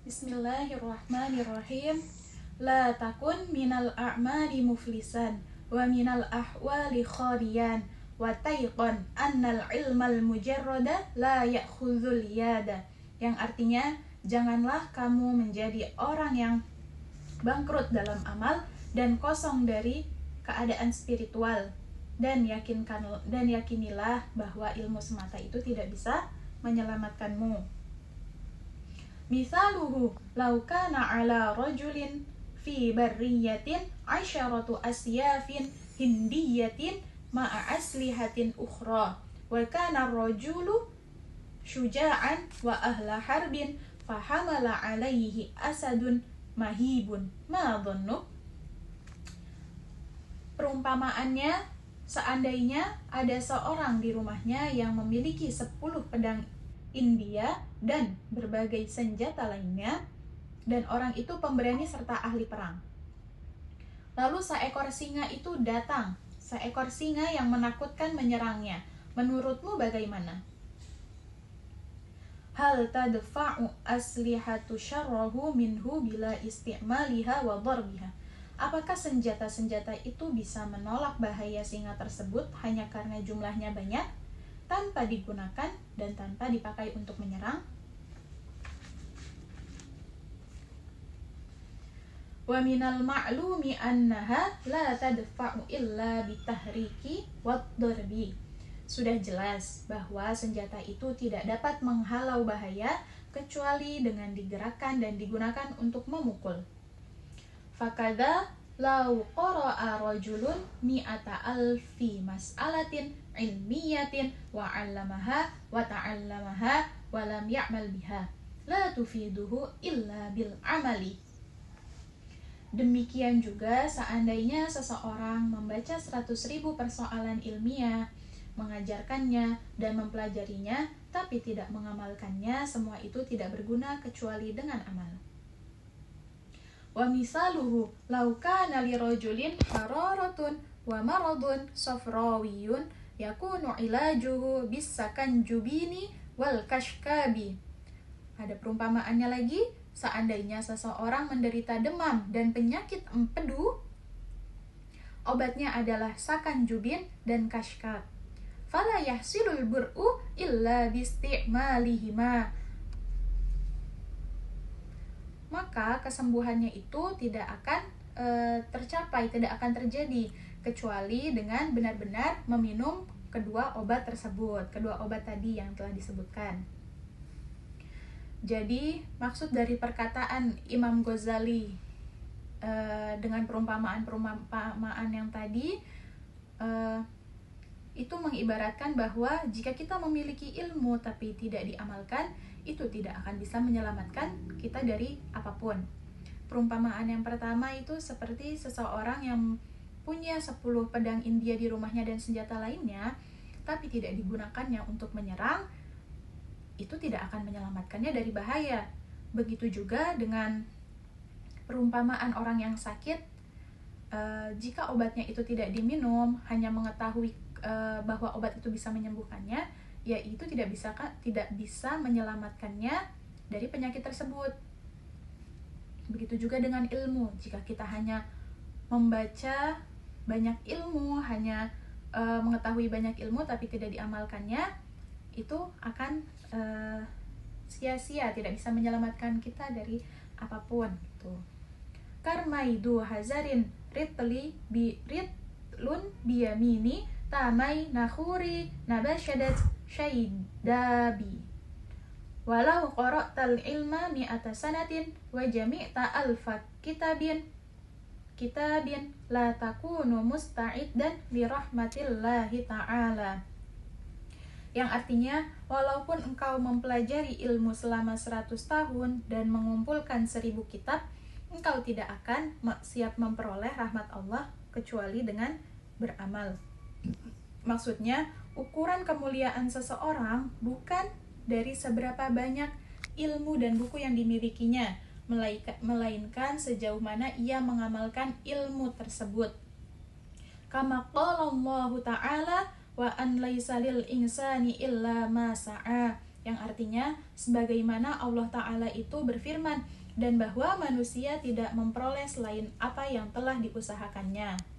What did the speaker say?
Bismillahirrahmanirrahim. La takun minal a'mali muflisan wa minal ahwali khadiyan wa taiqan annal ilmal mujarrada la ya'khudhul yada. Yang artinya, janganlah kamu menjadi orang yang bangkrut dalam amal dan kosong dari keadaan spiritual, dan yakinilah bahwa ilmu semata itu tidak bisa menyelamatkanmu. Misaluhu law kana ala rajulin fi barriyatin asyaratu asyafin hindiyatin ma'a aslihatin ukhra wa kana rajulu syuja'an wa ahla harbin fahamala alaihi asadun mahibun ma dhannu. Perumpamaannya, seandainya ada seorang di rumahnya yang memiliki 10 pedang India dan berbagai senjata lainnya, dan orang itu pemberani serta ahli perang. Lalu seekor singa itu datang, seekor singa yang menakutkan menyerangnya. Menurutmu bagaimana? Hal tadfa'u aslihatu syarrahu minhu bila isti'maliha wa darbiha. Apakah senjata-senjata itu bisa menolak bahaya singa tersebut hanya karena jumlahnya banyak, tanpa digunakan dan tanpa dipakai untuk menyerang? Wa minal ma'lumi annaha la tadfa'u illa bitahriki wad darbi. Sudah jelas bahwa senjata itu tidak dapat menghalau bahaya kecuali dengan digerakkan dan digunakan untuk memukul. Fakadha lau qara'a rajulun mi'ata alfi mas'alatin ilmiyatin wa 'allamaha wa ta'allamaha wa lam ya'mal biha la tufiduhu illa bil amali. Demikian juga seandainya seseorang membaca 100.000 persoalan ilmiah, mengajarkannya dan mempelajarinya, tapi tidak mengamalkannya, semua itu tidak berguna kecuali dengan amal. Wa misaluhu law kana li rajulin hararatun wa maradun safrawiyun yakunu ilajuhu bisakanjubini wal kashkabi. Ada perumpamaannya lagi, seandainya seseorang menderita demam dan penyakit empedu, obatnya adalah sakanjubin dan kashkab. Fala yahsilul bur'u illa bisti'malihima. Maka kesembuhannya itu tidak akan tercapai, tidak akan terjadi kecuali dengan benar-benar meminum kedua obat tersebut, kedua obat tadi yang telah disebutkan. Jadi maksud dari perkataan Imam Ghazali dengan perumpamaan yang tadi itu mengibaratkan bahwa jika kita memiliki ilmu tapi tidak diamalkan, itu tidak akan bisa menyelamatkan kita dari apapun. Perumpamaan yang pertama itu seperti seseorang yang punya 10 pedang India di rumahnya dan senjata lainnya, tapi tidak digunakannya untuk menyerang, itu tidak akan menyelamatkannya dari bahaya. Begitu juga dengan perumpamaan orang yang sakit, jika obatnya itu tidak diminum, hanya mengetahui bahwa obat itu bisa menyembuhkannya, ya itu tidak bisa menyelamatkannya dari penyakit tersebut. Begitu juga dengan ilmu, jika kita hanya membaca banyak ilmu, hanya mengetahui banyak ilmu tapi tidak diamalkannya, itu akan sia-sia, tidak bisa menyelamatkan kita dari apapun gitu. Karmaidu hazarin ritlun biyamini tamai nakhuri nabashadat syaidabi walau qara'tal ilma mi'ata sanatin wa jami'ta alfa kitabin la takunu musta'iddan li rahmatillahi ta'ala. Yang artinya, walaupun engkau mempelajari ilmu selama 100 tahun dan mengumpulkan 1000 kitab, engkau tidak akan siap memperoleh rahmat Allah kecuali dengan beramal. Maksudnya, ukuran kemuliaan seseorang bukan dari seberapa banyak ilmu dan buku yang dimilikinya, melainkan sejauh mana ia mengamalkan ilmu tersebut. Kama qala Allah Ta'ala wa an laisa lil insani illa ma sa'a yang artinya sebagaimana Allah Ta'ala itu berfirman, dan bahwa manusia tidak memperoleh selain apa yang telah diusahakannya.